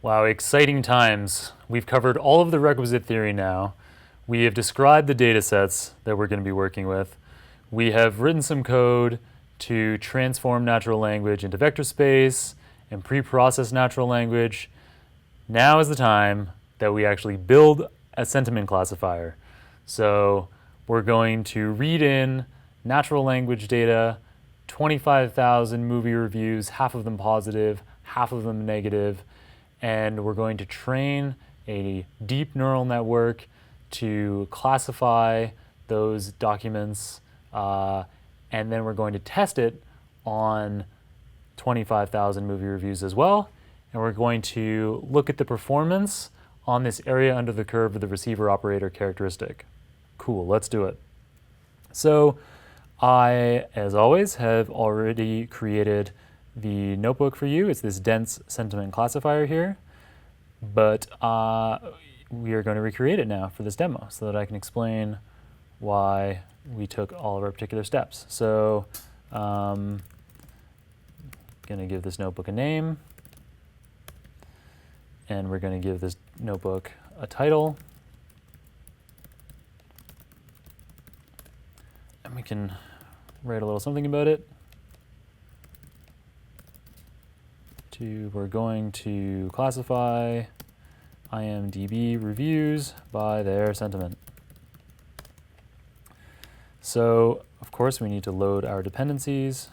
Wow, exciting times. We've covered all of the requisite theory now. We have described the data sets that we're going to be working with. We have written some code to transform natural language into vector space and pre-process natural language. Now is the time that we actually build a sentiment classifier. So we're going to read in natural language data, 25,000 movie reviews, half of them positive, half of them negative, and we're going to train a deep neural network to classify those documents, and then we're going to test it on 25,000 movie reviews as well, and we're going to look at the performance on this area under the curve of the receiver operator characteristic. Cool, let's do it. So I, as always, have already created the notebook for you. It's this dense sentiment classifier here, but we are going to recreate it now for this demo so that I can explain why we took all of our particular steps. So I'm going to give this notebook a name, and we're going to give this notebook a title, and we can write a little something about it. We're going to classify IMDb reviews by their sentiment. So, of course, we need to load our dependencies.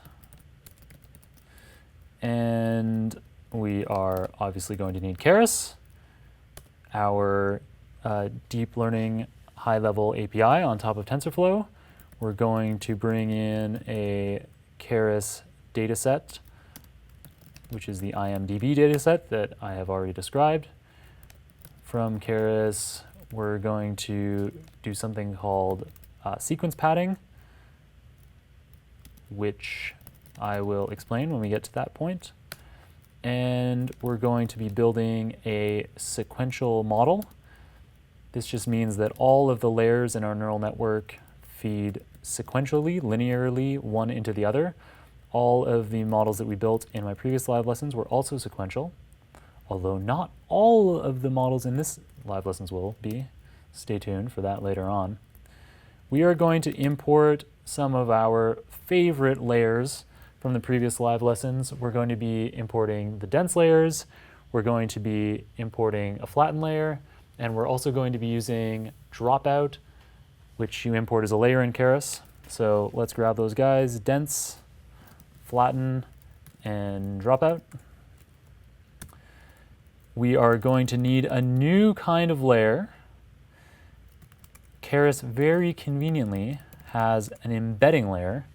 And we are obviously going to need Keras, our deep learning high-level API on top of TensorFlow. We're going to bring in a Keras dataset, which is the IMDb dataset that I have already described. From Keras, we're going to do something called sequence padding, which I will explain when we get to that point. And we're going to be building a sequential model. This just means that all of the layers in our neural network feed sequentially, linearly, one into the other. All of the models that we built in my previous live lessons were also sequential, although not all of the models in this live lessons will be. Stay tuned for that later on. We are going to import some of our favorite layers from the previous live lessons. We're going to be importing the dense layers, we're going to be importing a flattened layer, and we're also going to be using dropout, which you import as a layer in Keras. So let's grab those guys, dense, flatten, and dropout. We are going to need a new kind of layer. Keras very conveniently has an embedding layer.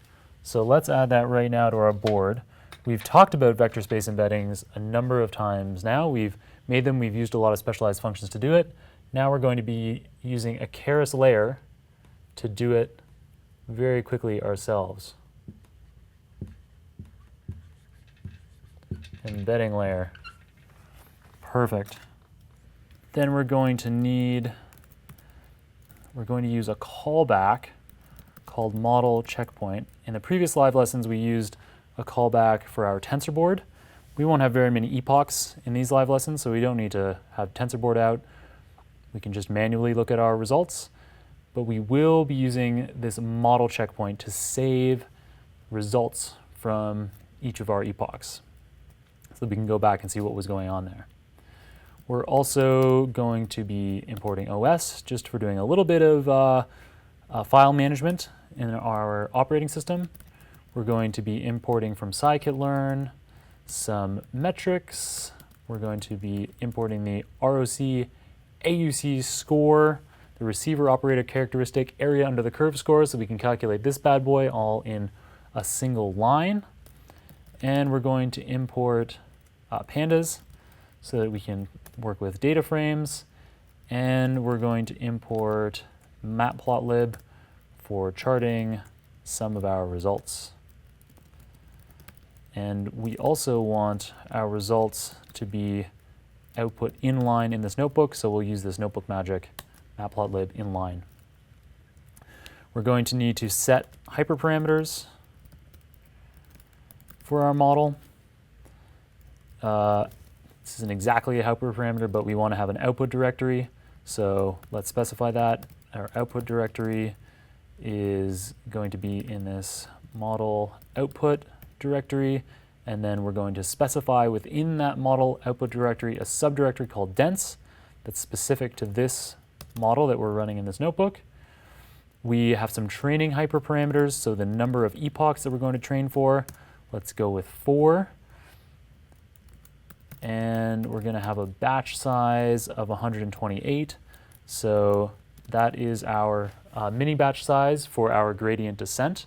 So let's add that right now to our board. We've talked about vector space embeddings a number of times now. We've made them, we've used a lot of specialized functions to do it. Now we're going to be using a Keras layer to do it very quickly ourselves. Embedding layer. Perfect. Then we're going to use a callback called model checkpoint. In the previous live lessons, we used a callback for our TensorBoard. We won't have very many epochs in these live lessons, so we don't need to have TensorBoard out. We can just manually look at our results, but we will be using this model checkpoint to save results from each of our epochs, so we can go back and see what was going on there. We're also going to be importing OS just for doing a little bit of file management in our operating system. We're going to be importing from scikit-learn some metrics. We're going to be importing the ROC AUC score, the receiver operator characteristic area under the curve score, so we can calculate this bad boy all in a single line. And we're going to import pandas so that we can work with data frames. And we're going to import matplotlib for charting some of our results. And we also want our results to be output inline in this notebook, so we'll use this notebook magic, matplotlib inline. We're going to need to set hyperparameters for our model. This isn't exactly a helper parameter, but we want to have an output directory. So let's specify that. Our output directory is going to be in this model output directory, and then we're going to specify within that model output directory a subdirectory called dense that's specific to this model that we're running in this notebook. We have some training hyperparameters, so the number of epochs that we're going to train for, let's go with 4. And we're going to have a batch size of 128. So that is our mini batch size for our gradient descent.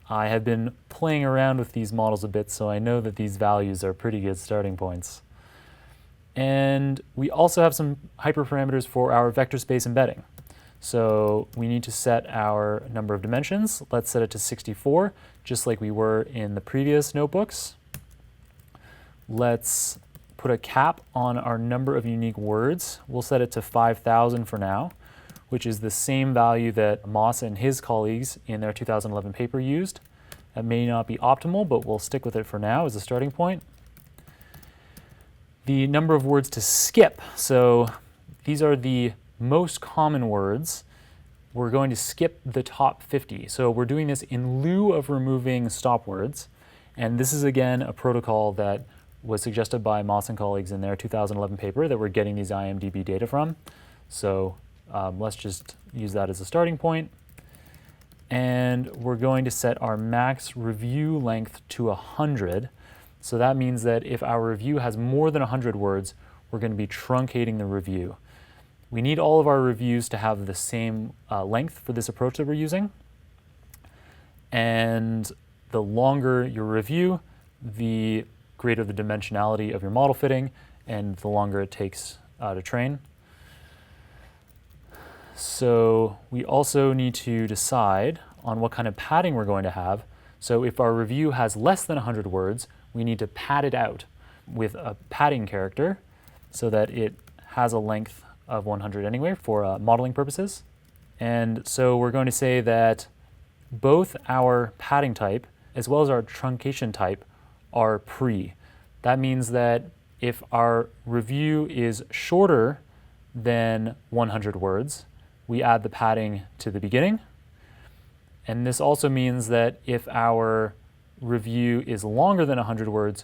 I have been playing around with these models a bit, so I know that these values are pretty good starting points. And we also have some hyperparameters for our vector space embedding. So we need to set our number of dimensions. Let's set it to 64, just like we were in the previous notebooks. Let's put a cap on our number of unique words. We'll set it to 5,000 for now, which is the same value that Moss and his colleagues in their 2011 paper used. That may not be optimal, but we'll stick with it for now as a starting point. The number of words to skip. So these are the most common words. We're going to skip the top 50. So we're doing this in lieu of removing stop words. And this is, again, a protocol that was suggested by Moss and colleagues in their 2011 paper that we're getting these IMDb data from. So let's just use that as a starting point. And we're going to set our max review length to 100. So that means that if our review has more than 100 words, we're going to be truncating the review. We need all of our reviews to have the same length for this approach that we're using. And the longer your review, the greater the dimensionality of your model fitting, and the longer it takes to train. So we also need to decide on what kind of padding we're going to have. So if our review has less than 100 words, we need to pad it out with a padding character so that it has a length of 100 anyway for modeling purposes. And so we're going to say that both our padding type as well as our truncation type are pre. That means that if our review is shorter than 100 words, we add the padding to the beginning. And this also means that if our review is longer than 100 words,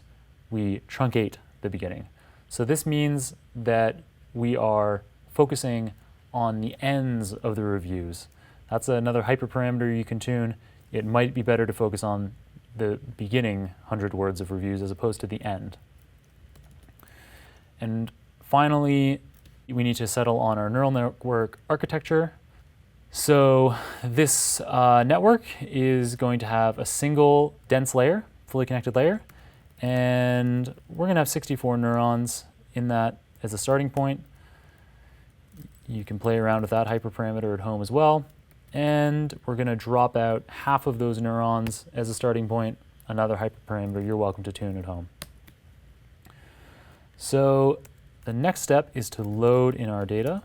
we truncate the beginning. So this means that we are focusing on the ends of the reviews. That's another hyperparameter you can tune. It might be better to focus on the beginning 100 words of reviews as opposed to the end. And finally, we need to settle on our neural network architecture. So this network is going to have a single dense layer, fully connected layer, and we're going to have 64 neurons in that as a starting point. You can play around with that hyperparameter at home as well. And we're going to drop out half of those neurons as a starting point, another hyperparameter you're welcome to tune at home. So the next step is to load in our data.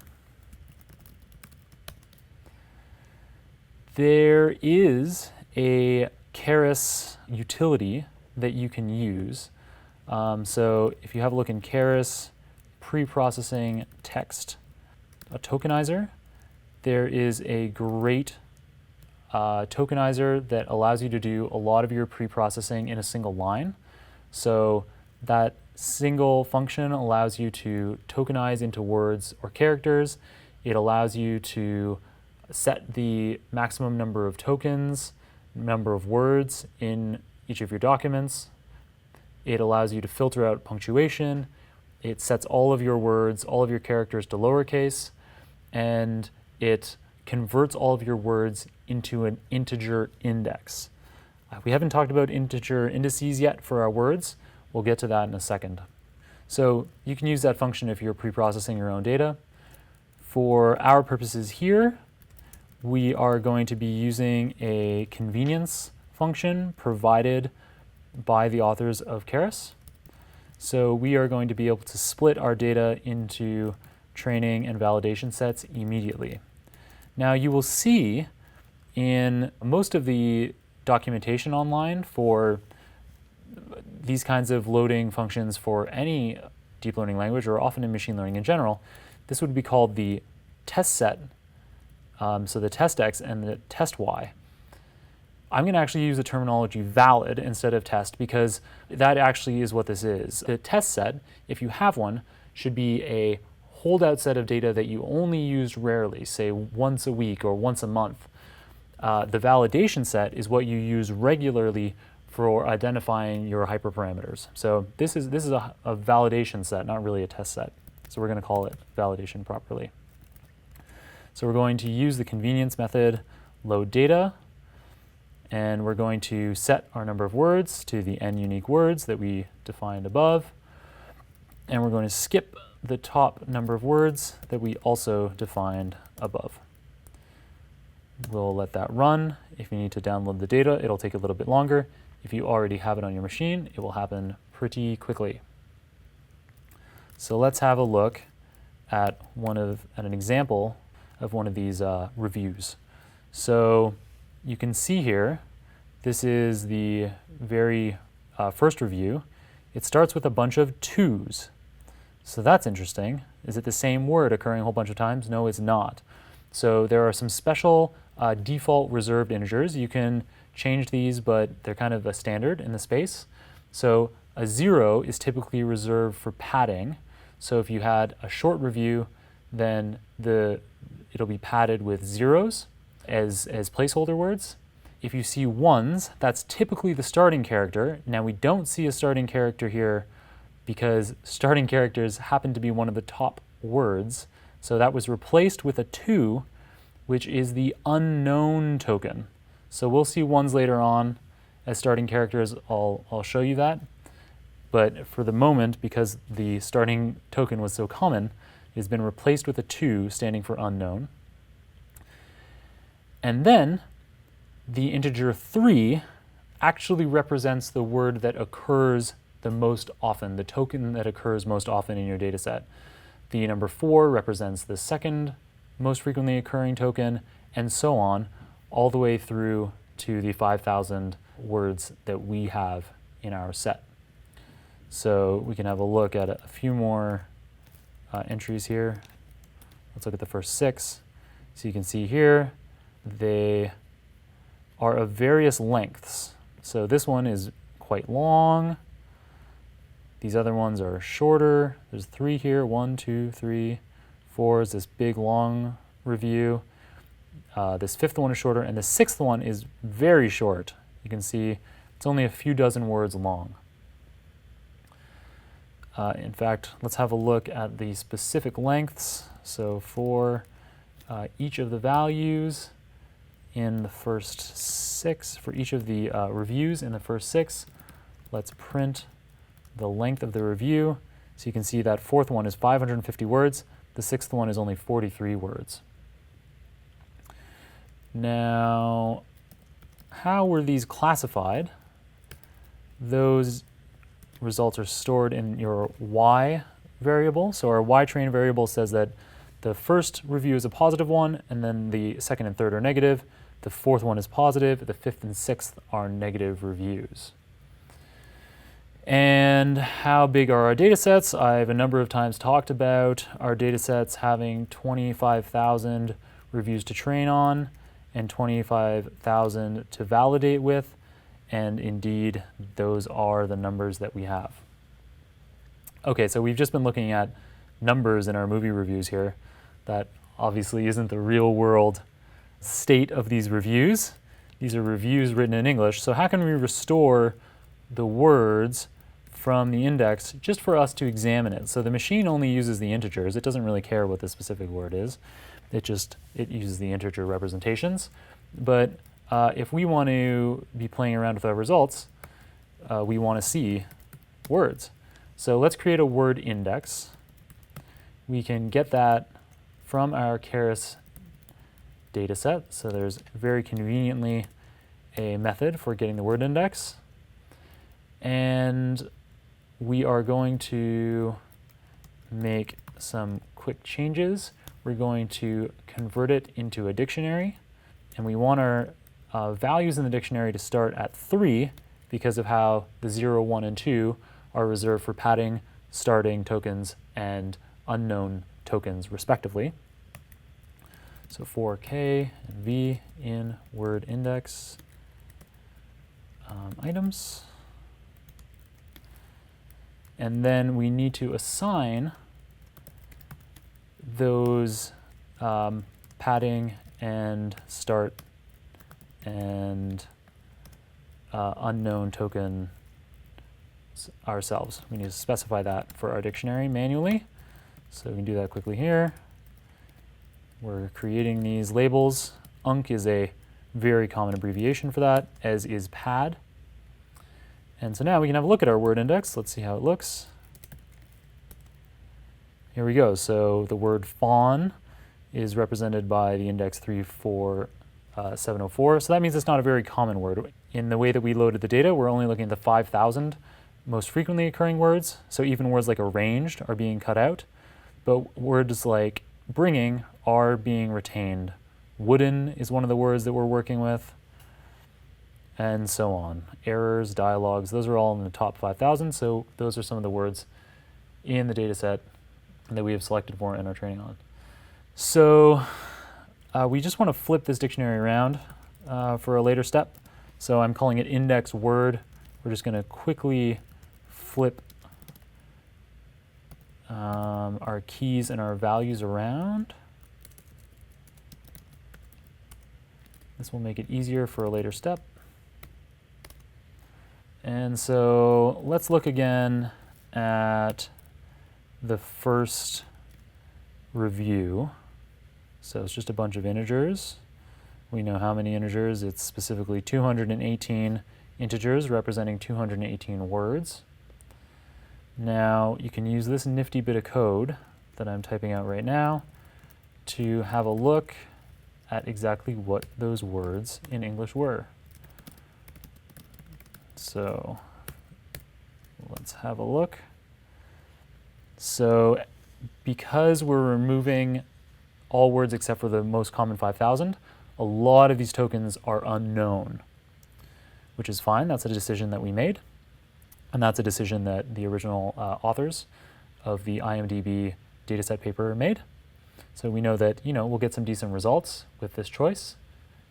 There is a Keras utility that you can use. So if you have a look in Keras, pre-processing text, a tokenizer, there is a great tokenizer that allows you to do a lot of your pre-processing in a single line. So that single function allows you to tokenize into words or characters. It allows you to set the maximum number of tokens, number of words in each of your documents. It allows you to filter out punctuation. It sets all of your words, all of your characters to lowercase, and it converts all of your words into an integer index. We haven't talked about integer indices yet for our words. We'll get to that in a second. So you can use that function if you're pre-processing your own data. For our purposes here, we are going to be using a convenience function provided by the authors of Keras. So we are going to be able to split our data into training and validation sets immediately. Now you will see in most of the documentation online for these kinds of loading functions for any deep learning language, or often in machine learning in general, this would be called the test set. So the test x and the test y. I'm going to actually use the terminology valid instead of test, because that actually is what this is. The test set, if you have one, should be a holdout set of data that you only used rarely, say once a week or once a month. The validation set is what you use regularly for identifying your hyperparameters. So this is a validation set, not really a test set. So we're going to call it validation properly. So we're going to use the convenience method load data, and we're going to set our number of words to the n unique words that we defined above, and we're going to skip the top number of words that we also defined above. We'll let that run. If you need to download the data, it'll take a little bit longer. If you already have it on your machine, it will happen pretty quickly. So let's have a look at an example of one of these reviews. So you can see here, this is the very first review. It starts with a bunch of 2s. So that's interesting. Is it the same word occurring a whole bunch of times? No, it's not. So there are some special default reserved integers. You can change these, but they're kind of a standard in the space. So a 0 is typically reserved for padding. So if you had a short review, then it'll be padded with 0s as placeholder words. If you see 1s, that's typically the starting character. Now we don't see a starting character here because starting characters happen to be one of the top words. So that was replaced with a 2, which is the unknown token. So we'll see 1s later on as starting characters. I'll show you that. But for the moment, because the starting token was so common, it has been replaced with a 2 standing for unknown. And then the integer 3 actually represents the word that occurs the most often, the token that occurs most often in your data set. The number 4 represents the second most frequently occurring token, and so on, all the way through to the 5,000 words that we have in our set. So we can have a look at a few more entries here. Let's look at the first 6. So you can see here, they are of various lengths. So this one is quite long. These other ones are shorter. There's 3 here, 1, 2, 3, 4 is this big long review. This 5th one is shorter, and the 6th one is very short. You can see it's only a few dozen words long. In fact, let's have a look at the specific lengths. So for each of the values in the first 6, for each of the reviews in the first 6, let's print the length of the review. So you can see that 4th one is 550 words. The 6th one is only 43 words. Now, how were these classified? Those results are stored in your y variable. So our y train variable says that the first review is a positive one, and then the second and third are negative. The 4th one is positive. The 5th and 6th are negative reviews. And how big are our data sets? I've a number of times talked about our data sets having 25,000 reviews to train on and 25,000 to validate with. And indeed, those are the numbers that we have. Okay, so we've just been looking at numbers in our movie reviews here. That obviously isn't the real world state of these reviews. These are reviews written in English. So how can we restore the words from the index just for us to examine it? So the machine only uses the integers. It doesn't really care what the specific word is. It uses the integer representations. But if we want to be playing around with our results, we want to see words. So let's create a word index. We can get that from our Keras data set. So there's very conveniently a method for getting the word index. And we are going to make some quick changes. We're going to convert it into a dictionary. And we want our values in the dictionary to start at 3, because of how the 0, 1, and 2 are reserved for padding, starting tokens, and unknown tokens, respectively. So for K and V in word index items. And then we need to assign those padding and start and unknown token ourselves. We need to specify that for our dictionary manually. So we can do that quickly here. We're creating these labels. UNC is a very common abbreviation for that, as is PAD. And so now we can have a look at our word index. Let's see how it looks. Here we go. So the word fawn is represented by the index 34704. So that means it's not a very common word. In the way that we loaded the data, we're only looking at the 5,000 most frequently occurring words. So even words like arranged are being cut out. But words like bringing are being retained. Wooden is one of the words that we're working with, and so on. Errors, dialogues, those are all in the top 5,000, so those are some of the words in the data set that we have selected for and are training on. So we just want to flip this dictionary around for a later step. So I'm calling it index word. We're just going to quickly flip our keys and our values around. This will make it easier for a later step. And so let's look again at the first review. So it's just a bunch of integers. We know how many integers. It's specifically 218 integers representing 218 words. Now you can use this nifty bit of code that I'm typing out right now to have a look at exactly what those words in English were. So let's have a look. So because we're removing all words except for the most common 5,000, a lot of these tokens are unknown, which is fine. That's a decision that we made. And that's a decision that the original authors of the IMDb dataset paper made. So we know that, we'll get some decent results with this choice.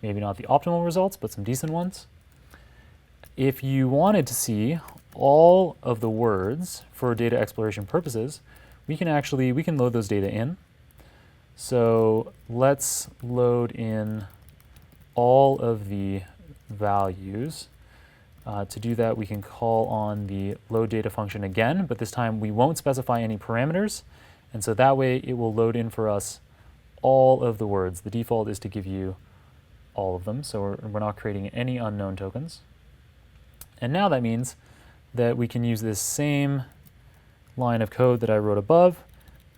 Maybe not the optimal results, but some decent ones. If you wanted to see all of the words for data exploration purposes, we can load those data in. So let's load in all of the values. To do that, we can call on the load data function again, but this time we won't specify any parameters. And so that way it will load in for us all of the words. The default is to give you all of them, so we're not creating any unknown tokens. And now that means that we can use this same line of code that I wrote above,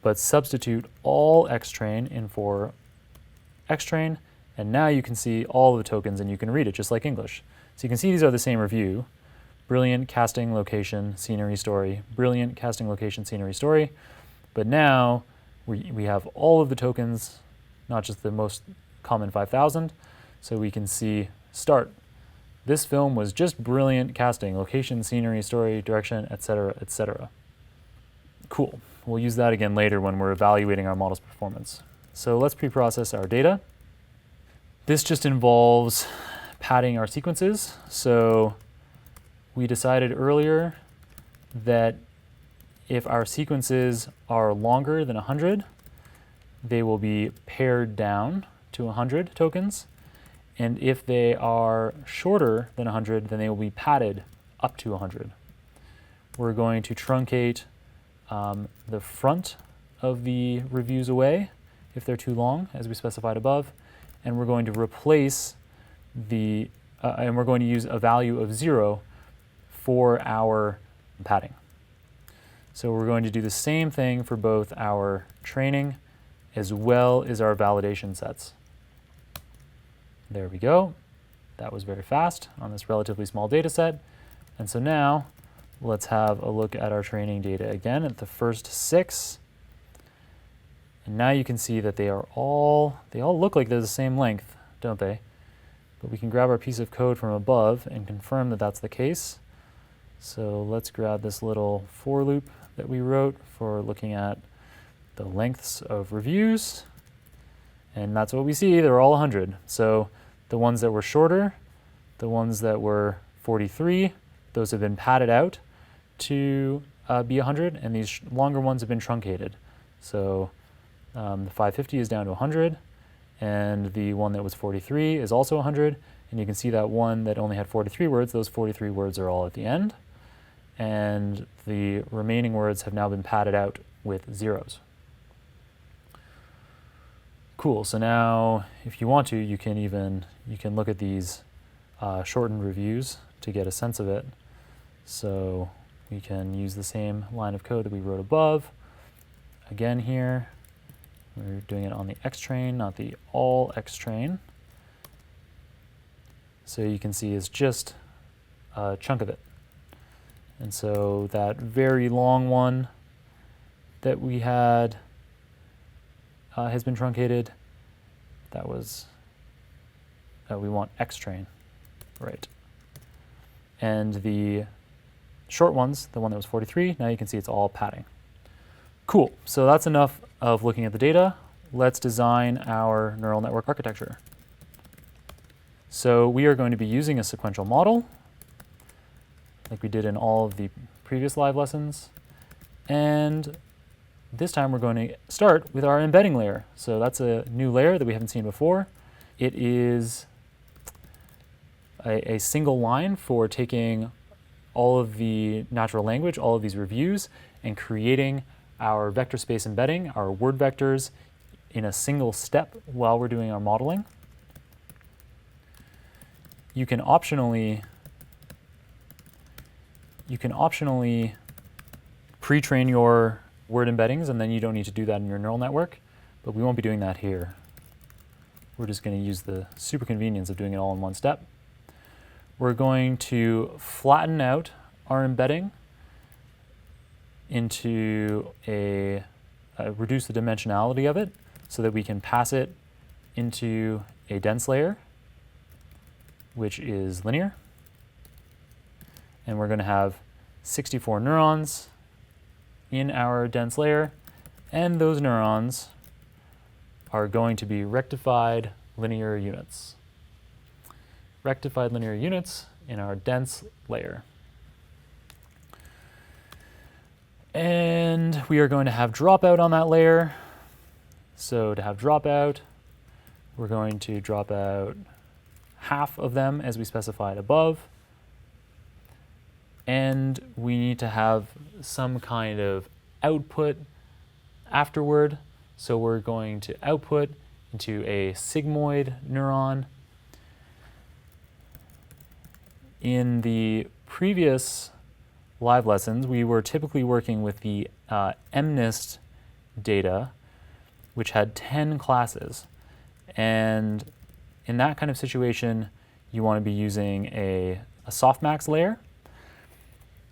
but substitute all xtrain in for xtrain, and now you can see all of the tokens and you can read it just like English. So you can see these are the same review. Brilliant casting, location, scenery, story. Brilliant casting, location, scenery, story. But now we have all of the tokens, not just the most common 5,000. So we can see start. This film was just brilliant casting, location, scenery, story, direction, etc., etc. Cool. We'll use that again later when we're evaluating our model's performance. So let's pre-process our data. This just involves padding our sequences. So we decided earlier that if our sequences are longer than 100, they will be pared down to 100 tokens. And if they are shorter than 100, then they will be padded up to 100. We're going to truncate the front of the reviews away if they're too long, as we specified above. And we're going to replace and we're going to use a value of 0 for our padding. So we're going to do the same thing for both our training as well as our validation sets. There we go. That was very fast on this relatively small data set. And so now let's have a look at our training data again at the first 6. And now you can see that they all look like they're the same length, don't they? but we can grab our piece of code from above and confirm that that's the case. So let's grab this little for loop that we wrote for looking at the lengths of reviews. And that's what we see, they're all 100. So the ones that were shorter, the ones that were 43, those have been padded out to be 100, and these longer ones have been truncated. So the 550 is down to 100, and the one that was 43 is also 100, and you can see that one that only had 43 words, those 43 words are all at the end, and the remaining words have now been padded out with zeros. Cool, so now if you want to, you can look at these shortened reviews to get a sense of it. So we can use the same line of code that we wrote above. Again here, we're doing it on the X train, not the all X train. So you can see it's just a chunk of it. And so that very long one that we had has been truncated. That was, we want X train, right. And the short ones, the one that was 43, now you can see it's all padding. Cool, so that's enough of looking at the data. Let's design our neural network architecture. So we are going to be using a sequential model, like we did in all of the previous live lessons. And this time we're going to start with our embedding layer. So that's a new layer that we haven't seen before. It is a single line for taking all of the natural language, all of these reviews, and creating our vector space embedding, our word vectors, in a single step while we're doing our modeling. You can optionally pre-train your word embeddings, and then you don't need to do that in your neural network, but we won't be doing that here. We're just going to use the super convenience of doing it all in one step. We're going to flatten out our embedding into reduce the dimensionality of it so that we can pass it into a dense layer, which is linear. And we're going to have 64 neurons in our dense layer, and those neurons are going to be rectified linear units. Rectified linear units in our dense layer. And we are going to have dropout on that layer. So to have dropout, we're going to drop out half of them as we specified above. And we need to have some kind of output afterward. So we're going to output into a sigmoid neuron. In the previous live lessons, we were typically working with the MNIST data, which had 10 classes. And in that kind of situation, you want to be using a softmax layer.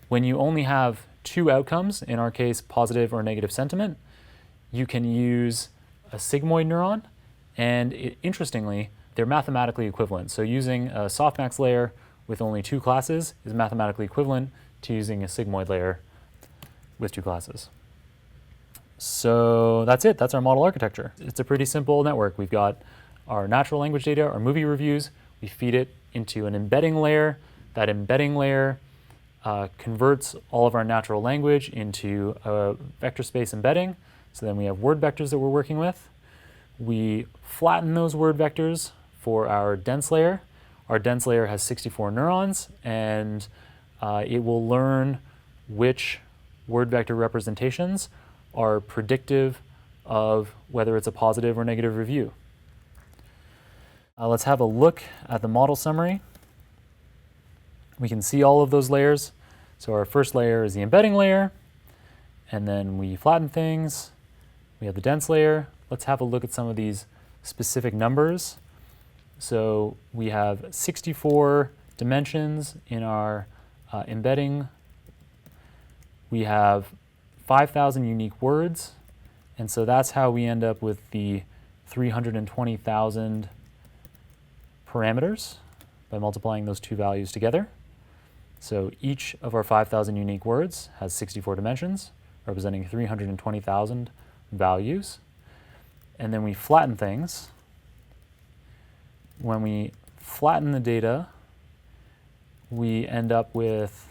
When you only have two outcomes, in our case, positive or negative sentiment, you can use a sigmoid neuron, and interestingly, they're mathematically equivalent. So using a softmax layer with only two classes is mathematically equivalent to using a sigmoid layer with two classes. So that's it, that's our model architecture. It's a pretty simple network. We've got our natural language data, our movie reviews, we feed it into an embedding layer. That embedding layer converts all of our natural language into a vector space embedding. So then we have word vectors that we're working with. We flatten those word vectors for our dense layer. Our dense layer has 64 neurons, and it will learn which word vector representations are predictive of whether it's a positive or negative review. Let's have a look at the model summary. We can see all of those layers. So our first layer is the embedding layer, and then we flatten things. We have the dense layer. Let's have a look at some of these specific numbers. So we have 64 dimensions in our embedding. We have 5,000 unique words, and so that's how we end up with the 320,000 parameters by multiplying those two values together. So each of our 5,000 unique words has 64 dimensions, representing 320,000 values. And then we flatten things. When we flatten the data, we end up with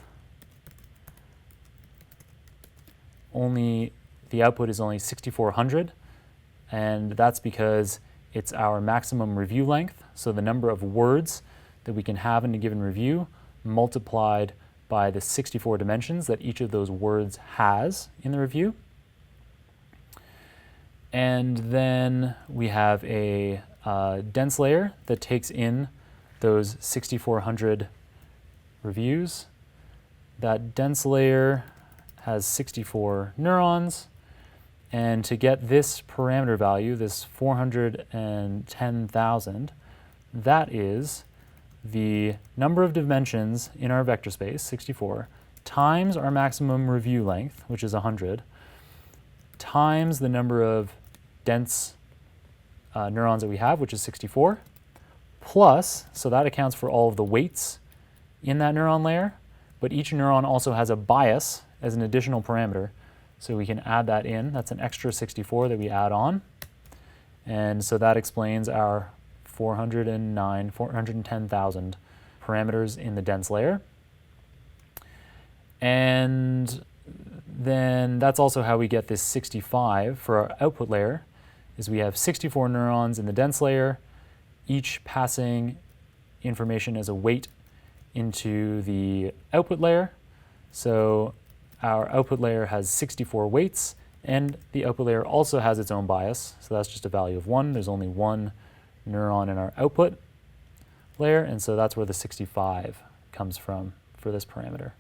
the output is only 6,400, and that's because it's our maximum review length, so the number of words that we can have in a given review multiplied by the 64 dimensions that each of those words has in the review. And then we have a dense layer that takes in those 6,400 reviews. That dense layer has 64 neurons, and to get this parameter value, this 410,000, that is the number of dimensions in our vector space, 64, times our maximum review length, which is 100, times the number of dense neurons that we have, which is 64, plus, so that accounts for all of the weights in that neuron layer, but each neuron also has a bias as an additional parameter, so we can add that in. That's an extra 64 that we add on, and so that explains our 410,000 parameters in the dense layer. And then that's also how we get this 65 for our output layer, is we have 64 neurons in the dense layer, each passing information as a weight into the output layer. So our output layer has 64 weights, and the output layer also has its own bias, so that's just a value of 1. There's only one neuron in our output layer, and so that's where the 65 comes from for this parameter.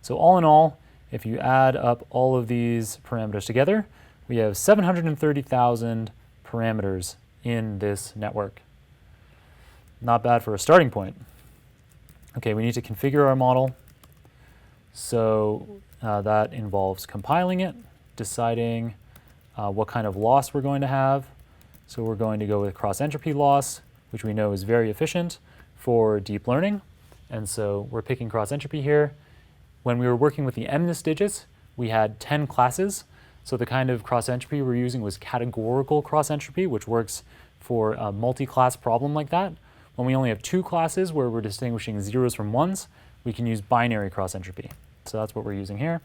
So all in all, if you add up all of these parameters together, we have 730,000 parameters in this network. Not bad for a starting point. Okay, we need to configure our model. So that involves compiling it, deciding what kind of loss we're going to have. So we're going to go with cross-entropy loss, which we know is very efficient for deep learning. And so we're picking cross-entropy here. When we were working with the MNIST digits, we had 10 classes. So the kind of cross-entropy we're using was categorical cross-entropy, which works for a multi-class problem like that. When we only have 2 classes where we're distinguishing zeros from ones, we can use binary cross-entropy. So that's what we're using here.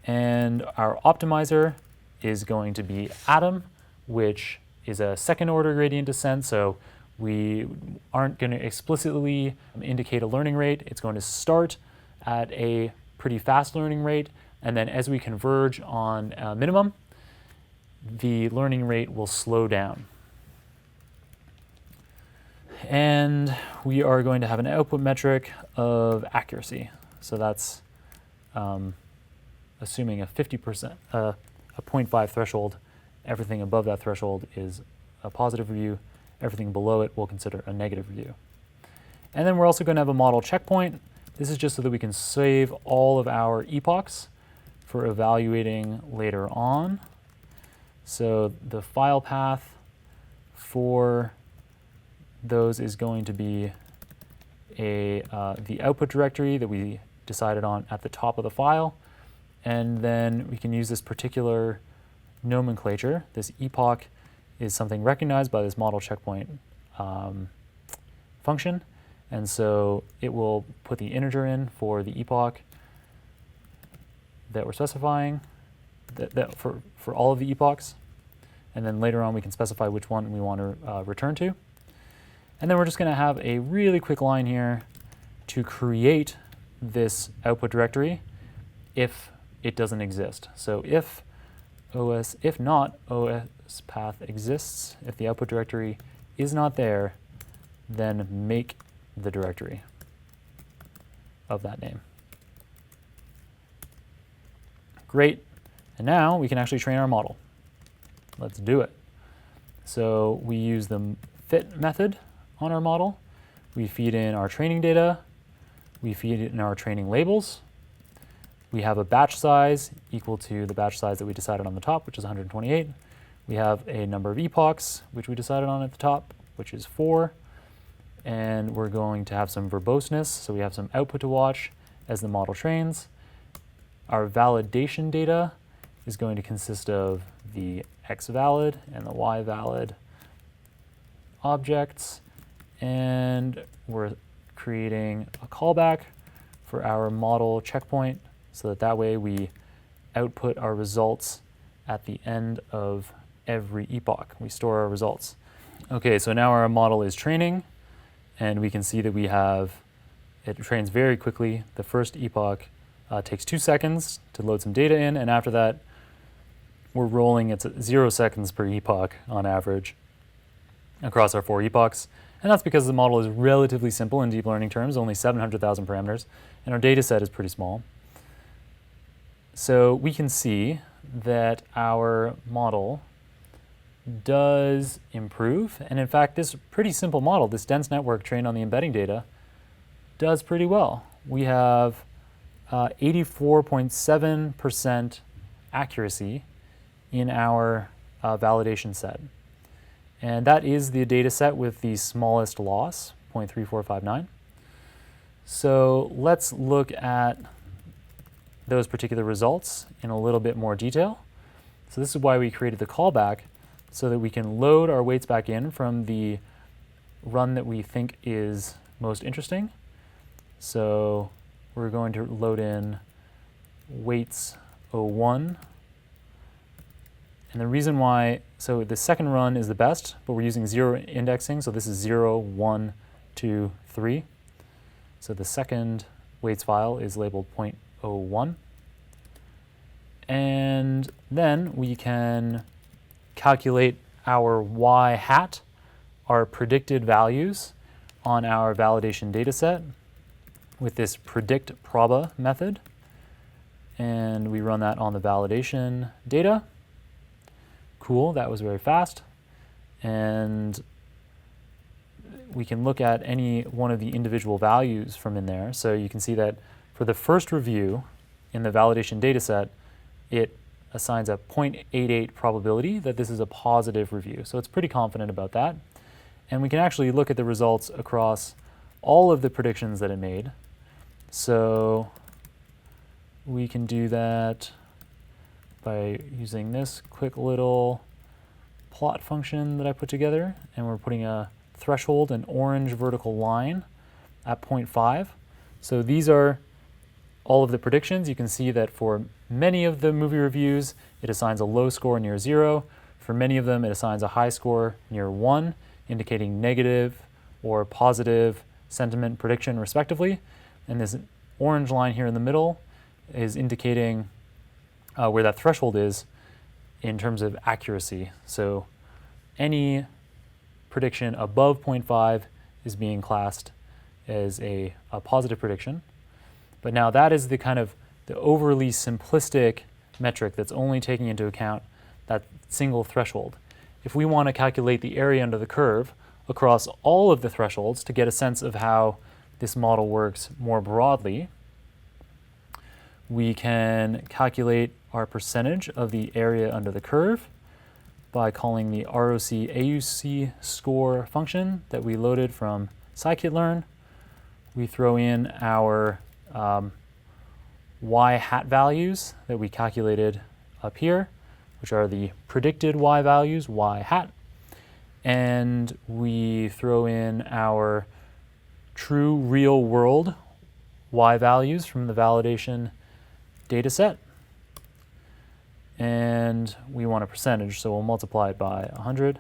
And our optimizer is going to be Atom, which is a second-order gradient descent. So we aren't going to explicitly indicate a learning rate. It's going to start at a pretty fast learning rate, and then as we converge on a minimum, the learning rate will slow down. And we are going to have an output metric of accuracy. So that's assuming a 50%, a 0.5 threshold. Everything above that threshold is a positive review. Everything below it we'll consider a negative review. And then we're also going to have a model checkpoint. This is just so that we can save all of our epochs for evaluating later on. So the file path for those is going to be the output directory that we decided on at the top of the file. And then we can use this particular nomenclature. This epoch is something recognized by this model checkpoint function. And so it will put the integer in for the epoch that we're specifying for all of the epochs. And then later on we can specify which one we want to return to. And then we're just going to have a really quick line here to create this output directory if it doesn't exist. So if not OS path exists, if the output directory is not there, then make the directory of that name. Great. And now we can actually train our model. Let's do it. So we use the fit method on our model. We feed in our training data. We feed in our training labels. We have a batch size equal to the batch size that we decided on the top, which is 128. We have a number of epochs, which we decided on at the top, which is 4. and we're going to have some verboseness, so we have some output to watch as the model trains. Our validation data is going to consist of the x-valid and the y-valid objects, and we're creating a callback for our model checkpoint so that that way we output our results at the end of every epoch. We store our results. Okay, so now our model is training, and we can see that it trains very quickly. The first epoch takes 2 seconds to load some data in, and after that, we're rolling. It's at 0 seconds per epoch on average across our 4 epochs. And that's because the model is relatively simple in deep learning terms, only 700,000 parameters, and our data set is pretty small. So we can see that our model does improve, and in fact this pretty simple model, this dense network trained on the embedding data, does pretty well. We have 84.7% accuracy in our validation set, and that is the data set with the smallest loss, 0.3459. So let's look at those particular results in a little bit more detail. So this is why we created the callback, so that we can load our weights back in from the run that we think is most interesting. So we're going to load in weights 01. And the reason why, so the second run is the best, but we're using 0 indexing, so this is 0, 1, 2, 3. So the second weights file is labeled 0.01. And then we can calculate our y hat, our predicted values on our validation data set with this predict proba method. And we run that on the validation data. Cool, that was very fast. And we can look at any one of the individual values from in there. So you can see that for the first review in the validation data set, it assigns a 0.88 probability that this is a positive review. So it's pretty confident about that. And we can actually look at the results across all of the predictions that it made. So we can do that by using this quick little plot function that I put together, and we're putting a threshold, an orange vertical line at 0.5. So these are all of the predictions. You can see that for many of the movie reviews, it assigns a low score near 0. For many of them, it assigns a high score near 1, indicating negative or positive sentiment prediction, respectively. And this orange line here in the middle is indicating where that threshold is in terms of accuracy. So any prediction above 0.5 is being classed as a positive prediction. But now that is the kind of the overly simplistic metric that's only taking into account that single threshold. If we want to calculate the area under the curve across all of the thresholds to get a sense of how this model works more broadly, we can calculate our percentage of the area under the curve by calling the ROC-AUC score function that we loaded from scikit-learn. We throw in our y hat values that we calculated up here, which are the predicted y values, y hat, and we throw in our true real world y values from the validation data set, and we want a percentage, so we'll multiply it by 100.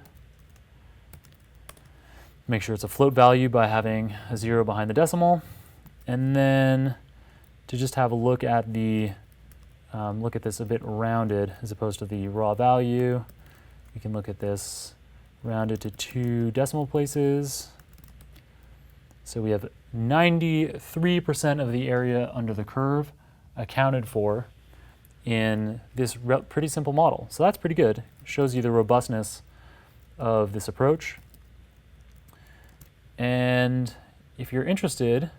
Make sure it's a float value by having a 0 behind the decimal, and then to just have a look at the look at this a bit rounded as opposed to the raw value, we can look at this rounded to 2 decimal places. So we have 93% of the area under the curve accounted for in this pretty simple model. So that's pretty good. It shows you the robustness of this approach. And if you're interested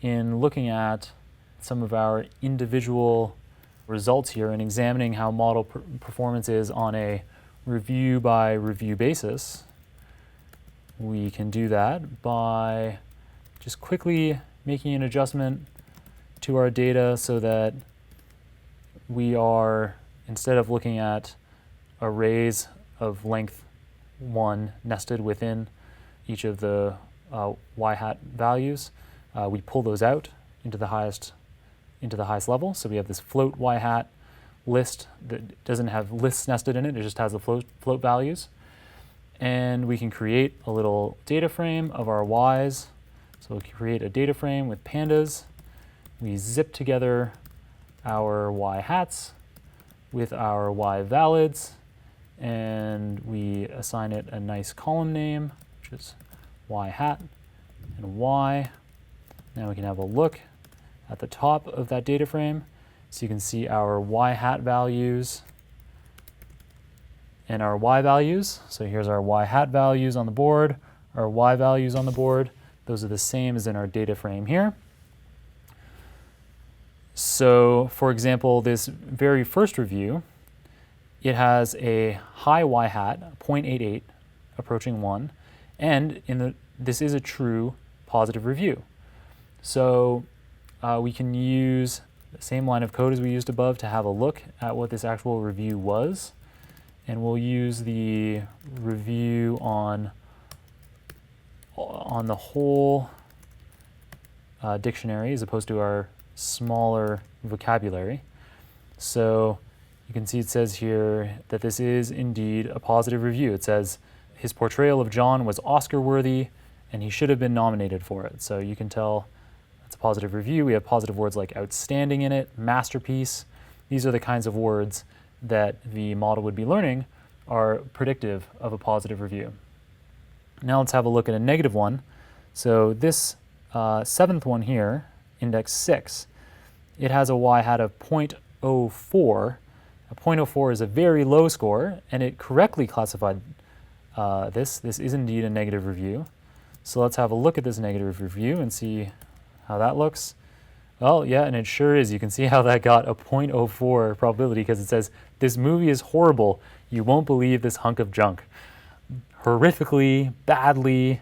in looking at some of our individual results here and examining how model performance is on a review by review basis, We can do that by just quickly making an adjustment to our data so that we are, instead of looking at arrays of length 1 nested within each of the y hat values, we pull those out into the highest level. So we have this float y hat list that doesn't have lists nested in it, it just has the float values. And we can create a little data frame of our y's. So we can create a data frame with pandas. We zip together our y hats with our y valids, and we assign it a nice column name, which is y hat and y. Now we can have a look at the top of that data frame. So you can see our y hat values and our y values. So here's our y hat values on the board, our y values on the board. Those are the same as in our data frame here. So for example, this very first review, it has a high y hat, 0.88, approaching 1, and this is a true positive review. So we can use the same line of code as we used above to have a look at what this actual review was. And we'll use the review on the whole dictionary as opposed to our smaller vocabulary. So you can see it says here that this is indeed a positive review. It says his portrayal of John was Oscar-worthy and he should have been nominated for it. So you can tell it's a positive review. We have positive words like outstanding in it, masterpiece. These are the kinds of words that the model would be learning are predictive of a positive review. Now let's have a look at a negative one. So this seventh one here, index 6, it has a y hat of 0.04. A 0.04 is a very low score, and it correctly classified this. This is indeed a negative review. So let's have a look at this negative review and see how that looks. Well, yeah, and it sure is. You can see how that got a 0.04 probability because it says, this movie is horrible. You won't believe this hunk of junk. Horrifically, badly.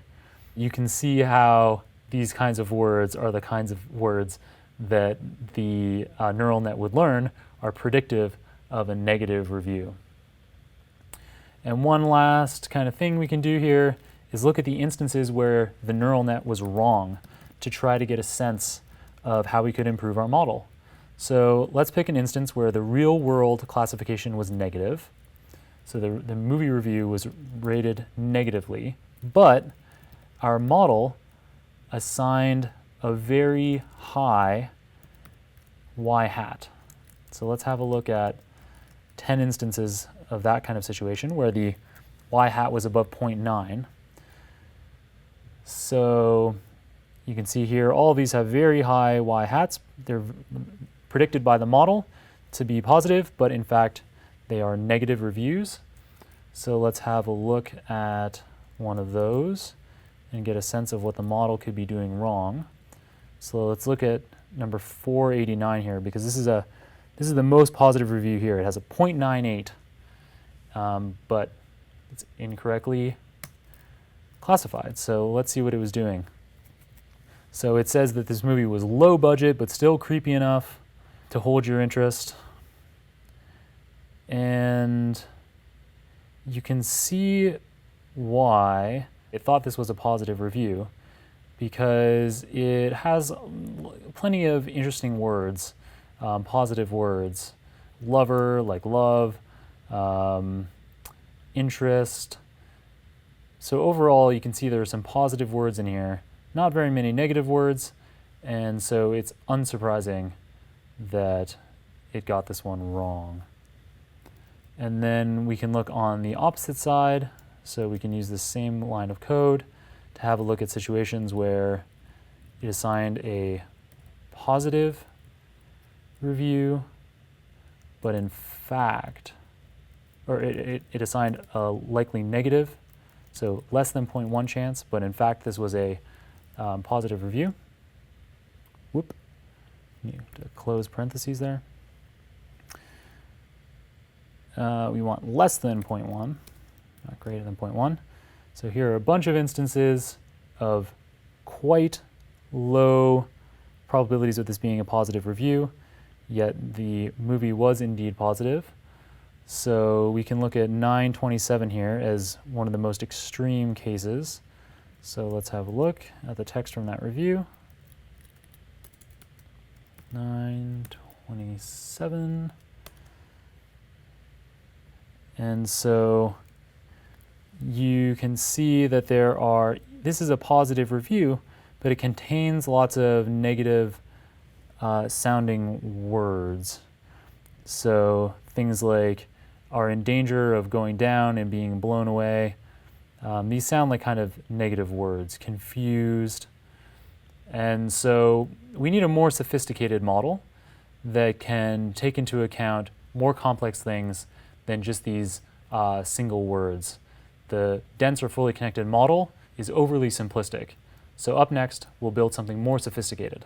You can see how these kinds of words are the kinds of words that the neural net would learn are predictive of a negative review. And one last kind of thing we can do here is look at the instances where the neural net was wrong to try to get a sense of how we could improve our model. So let's pick an instance where the real world classification was negative. So the movie review was rated negatively, but our model assigned a very high y hat. So let's have a look at 10 instances of that kind of situation where the y hat was above 0.9. So you can see here all of these have very high y hats. They're predicted by the model to be positive, but in fact they are negative reviews. So let's have a look at one of those and get a sense of what the model could be doing wrong. So let's look at number 489 here, because this is the most positive review here. It has a 0.98, but it's incorrectly classified. So let's see what it was doing. So it says that this movie was low budget, but still creepy enough to hold your interest. And you can see why it thought this was a positive review, because it has plenty of interesting words, positive words. Lover, like love, interest. So overall, you can see there are some positive words in here, not very many negative words, and so it's unsurprising that it got this one wrong. And then we can look on the opposite side, so we can use the same line of code to have a look at situations where it assigned a positive review, but in fact, or it assigned a likely negative, so less than 0.1 chance, but in fact this was a positive review. Whoop, you have to close parentheses there. We want less than 0.1, not greater than 0.1. So here are a bunch of instances of quite low probabilities of this being a positive review, yet the movie was indeed positive. So we can look at 927 here as one of the most extreme cases. So let's have a look at the text from that review. 927. And so you can see that this is a positive review, but it contains lots of negative sounding words. So things like are in danger of going down and being blown away. These sound like kind of negative words, confused. And so we need a more sophisticated model that can take into account more complex things than just these single words. The dense or fully connected model is overly simplistic. So up next, we'll build something more sophisticated.